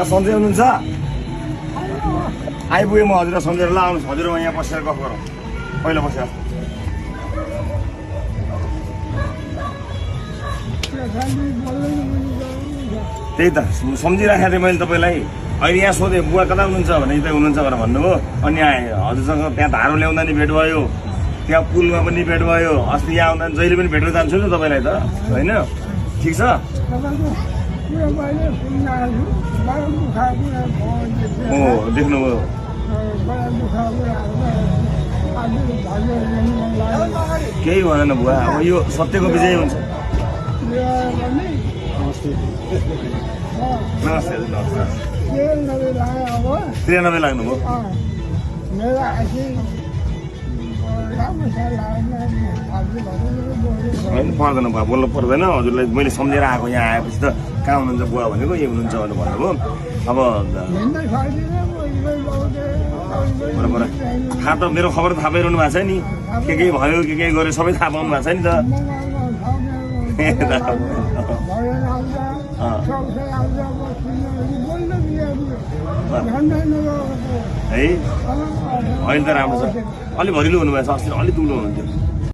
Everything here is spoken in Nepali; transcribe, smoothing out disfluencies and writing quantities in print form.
सन्चै हुनुहुन्छ? आइपुगेँ म हजुर सम्झेर ल आउनुहोस् हजुर यहाँ बसेर गफ गरौँ पहिला बसेर त्यही त सम्झिराखेको थिएँ मैले तपाईँलाई अहिले यहाँ सोधेँ बुवा कता हुनुहुन्छ भने तपाईँ हुनुहुन्छ भनेर भन्नुभयो अनि हजुरसँग त्यहाँ धारो ल्याउँदा नि भेट भयो त्यहाँ पुलमा पनि भेट भयो अस्ति यहाँ आउँदा जहिले पनि भेटेर जान्छु नि तपाईँलाई त होइन ठिक छ ओ देख्नुभयो केही भएन बुवा अब यो सत्यको विजय हुन्छ नमस्ते हजुर नमस्कार 93 लाग्नुभयो होइन पर्दैन बुवा बोल्नु पर्दैन हजुरलाई मैले सम्झेर आएको यहाँ आएपछि त कहाँ हुनुहुन्छ बुवा भनेको यही हुनुहुन्छ भनेर भन्नुभयो अब बराबर थाहा त मेरो खबर थाहा पाइरहनु भएको छ नि के भयो के गर्यो सबै थाहा पाउनु भएको छ नि त है अहिले त राम्रो छ अलि भरिलो हुनुभएछ अस्ति अलिक दुलो हुनुहुन्थ्यो